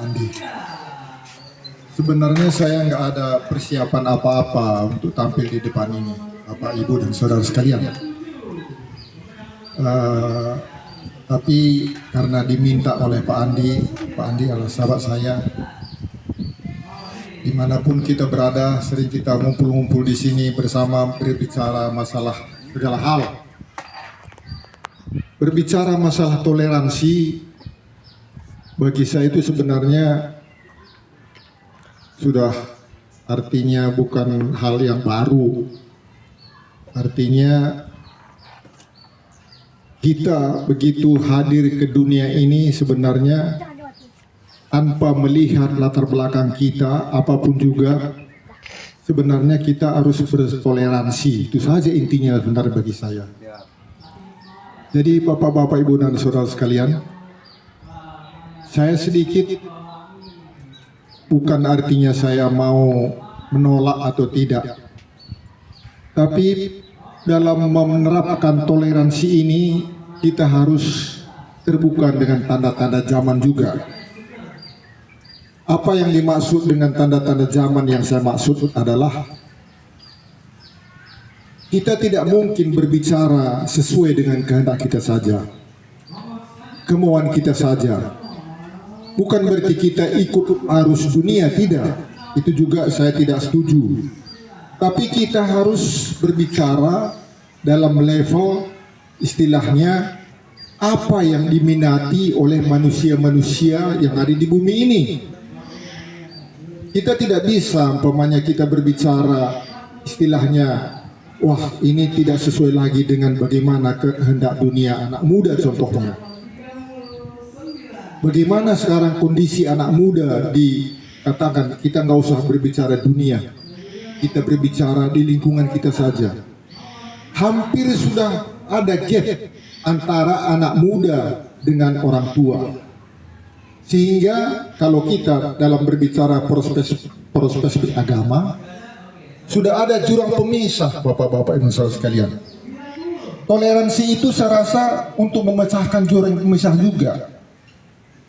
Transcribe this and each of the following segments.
Andi. Sebenarnya saya nggak ada persiapan apa-apa untuk tampil di depan ini, Bapak, Ibu, dan saudara sekalian. Tapi karena diminta oleh Pak Andi adalah sahabat saya. Dimanapun kita berada, sering kita ngumpul-ngumpul di sini bersama berbicara masalah segala hal. Berbicara masalah toleransi, bagi saya itu sebenarnya sudah artinya bukan hal yang baru. Artinya kita begitu hadir ke dunia ini sebenarnya tanpa melihat latar belakang kita apapun juga, sebenarnya kita harus bertoleransi. Itu saja intinya sebenarnya bagi saya. Jadi Bapak-bapak, Ibu, dan saudara sekalian, saya sedikit, bukan artinya saya mau menolak atau tidak, tapi dalam menerapkan toleransi ini kita harus terbuka dengan tanda-tanda zaman juga. Apa yang dimaksud dengan tanda-tanda zaman yang saya maksud adalah kita tidak mungkin berbicara sesuai dengan kehendak kita saja, kemauan kita saja. Bukan berarti kita ikut arus dunia, tidak. Itu juga saya tidak setuju. Tapi kita harus berbicara dalam level istilahnya apa yang diminati oleh manusia-manusia yang ada di bumi ini. Kita tidak bisa umpamanya kita berbicara istilahnya, wah ini tidak sesuai lagi dengan bagaimana kehendak dunia anak muda contohnya. Bagaimana sekarang kondisi anak muda dikatakan kita nggak usah berbicara dunia, kita berbicara di lingkungan kita saja. Hampir sudah ada gap antara anak muda dengan orang tua. Sehingga kalau kita dalam berbicara prospek agama, sudah ada jurang pemisah, Bapak-bapak, Ibu, saudara sekalian. Toleransi itu saya rasa untuk memecahkan jurang pemisah juga.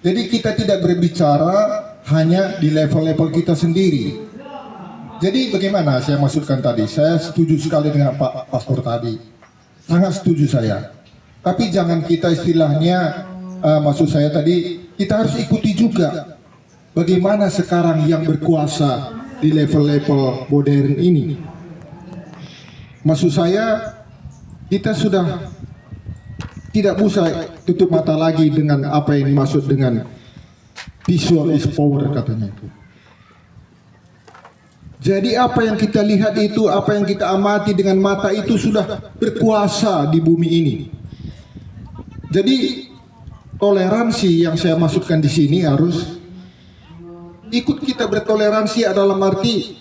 Jadi kita tidak berbicara hanya di level-level kita sendiri. Jadi bagaimana saya maksudkan tadi, saya setuju sekali dengan Pak Pastor tadi. Sangat setuju saya. Tapi jangan kita istilahnya, maksud saya tadi, kita harus ikuti juga bagaimana sekarang yang berkuasa di level-level modern ini. Maksud saya, kita sudah tidak bisa tutup mata lagi dengan apa yang dimaksud dengan visual is power katanya itu. Jadi apa yang kita lihat itu, apa yang kita amati dengan mata itu sudah berkuasa di bumi ini. Jadi toleransi yang saya maksudkan di sini harus ikut kita bertoleransi adalah arti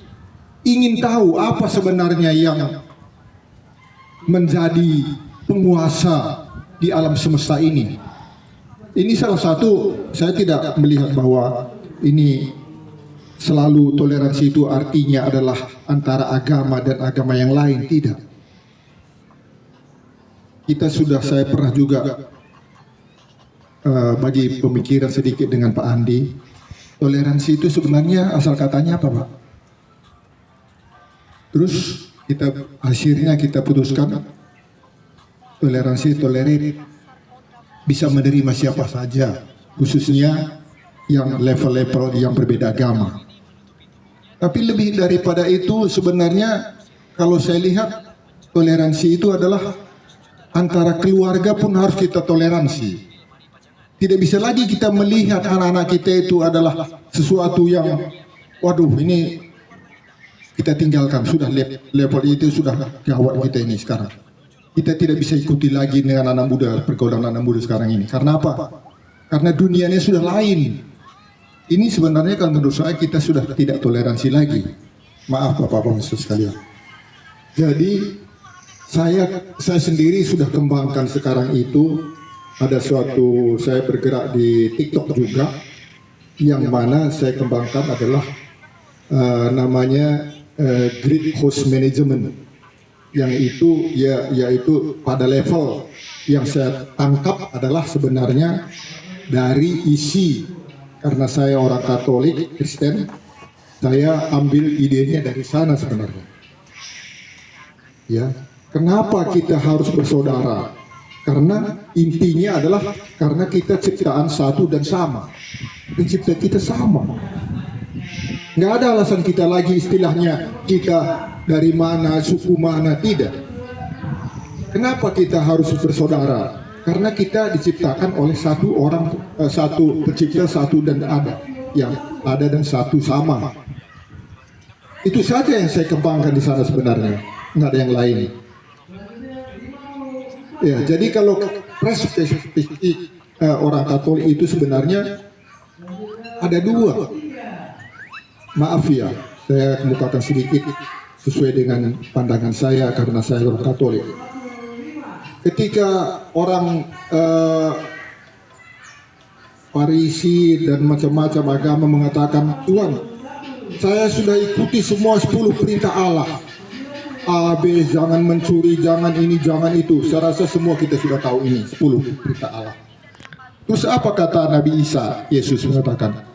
ingin tahu apa sebenarnya yang menjadi penguasa di alam semesta ini. Ini salah satu, saya tidak melihat bahwa ini selalu toleransi itu artinya adalah antara agama dan agama yang lain, tidak. Saya pernah juga bagi pemikiran sedikit dengan Pak Andi. Toleransi itu sebenarnya asal katanya apa, Pak? Terus akhirnya kita putuskan tolerir bisa menerima siapa saja, khususnya yang level-level yang berbeda agama. Tapi lebih daripada itu sebenarnya kalau saya lihat toleransi itu adalah antara keluarga pun harus kita toleransi. Tidak bisa lagi kita melihat anak-anak kita itu adalah sesuatu yang, waduh ini kita tinggalkan, sudah level itu sudah gawat kita ini sekarang. Kita tidak bisa ikuti lagi dengan anak muda, pergaulan anak muda sekarang ini. Karena apa? Karena dunianya sudah lain. Ini sebenarnya kalau menurut saya kita sudah tidak toleransi lagi. Maaf Bapak-bapak sekalian. Jadi saya sendiri sudah kembangkan sekarang itu. Ada suatu, saya bergerak di TikTok juga, yang mana saya kembangkan adalah namanya Great Host Management, yang itu yaitu pada level yang saya tangkap adalah sebenarnya dari isi karena saya orang Katolik Kristen, saya ambil idenya dari sana sebenarnya. Ya, kenapa kita harus bersaudara? Karena intinya adalah karena kita ciptaan satu dan sama. Pencipta kita sama. Nggak ada alasan kita lagi istilahnya kita dari mana, suku mana, tidak. Kenapa kita harus bersaudara? Karena kita diciptakan oleh satu orang, satu pencipta, satu dan ada. Yang ada dan satu sama. Itu saja yang saya kembangkan di sana sebenarnya. Nggak ada yang lain. Ya, jadi kalau perspektif orang Katolik itu sebenarnya ada dua. Maaf ya, saya kemukakan sedikit sesuai dengan pandangan saya karena saya orang Katolik. Ketika orang Farisi dan macam-macam agama mengatakan, Tuhan, saya sudah ikuti semua 10 perintah Allah. A, B, jangan mencuri, jangan ini, jangan itu. Saya rasa semua kita sudah tahu ini 10 perintah Allah. Terus apa kata Nabi Isa? Yesus mengatakan,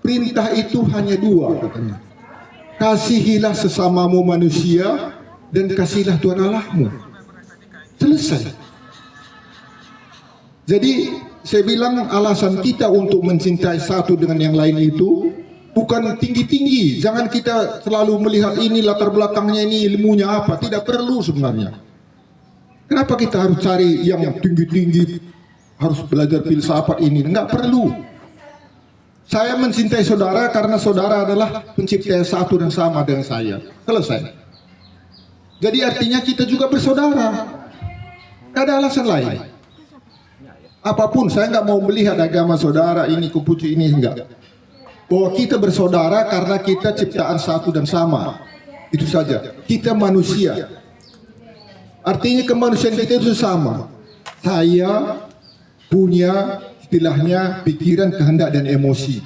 perintah itu hanya 2 katanya. Kasihilah sesamamu manusia dan kasihilah Tuhan Allahmu. Selesai. Jadi saya bilang alasan kita untuk mencintai satu dengan yang lain itu bukan tinggi-tinggi. Jangan kita selalu melihat ini latar belakangnya, ini ilmunya apa. Tidak perlu sebenarnya. Kenapa kita harus cari yang tinggi-tinggi, harus belajar filsafat ini? Enggak perlu. Saya mencintai saudara karena saudara adalah pencipta yang satu dan sama dengan saya. Selesai. Jadi artinya kita juga bersaudara. Tidak ada alasan lain. Apapun, saya nggak mau melihat agama saudara ini, kupucu ini, enggak. Bahwa kita bersaudara karena kita ciptaan satu dan sama. Itu saja. Kita manusia. Artinya kemanusiaan kita itu sama. Saya punya istilahnya pikiran, kehendak dan emosi.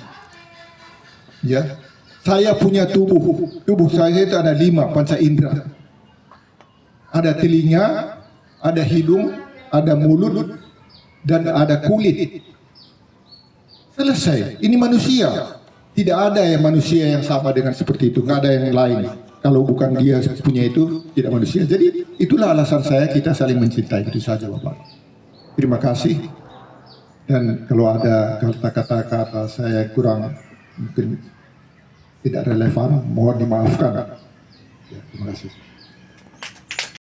Ya. Saya punya tubuh. Tubuh saya itu ada 5 panca indera. Ada telinga, ada hidung, ada mulut, dan ada kulit. Selesai. Ini manusia. Tidak ada yang manusia yang sama dengan seperti itu. Nggak ada yang lain. Kalau bukan dia punya itu, tidak manusia. Jadi itulah alasan saya kita saling mencintai. Itu saja Bapak. Terima kasih. Dan kalau ada kata-kata saya kurang mungkin tidak relevan, mohon dimaafkan. Ya, terima kasih.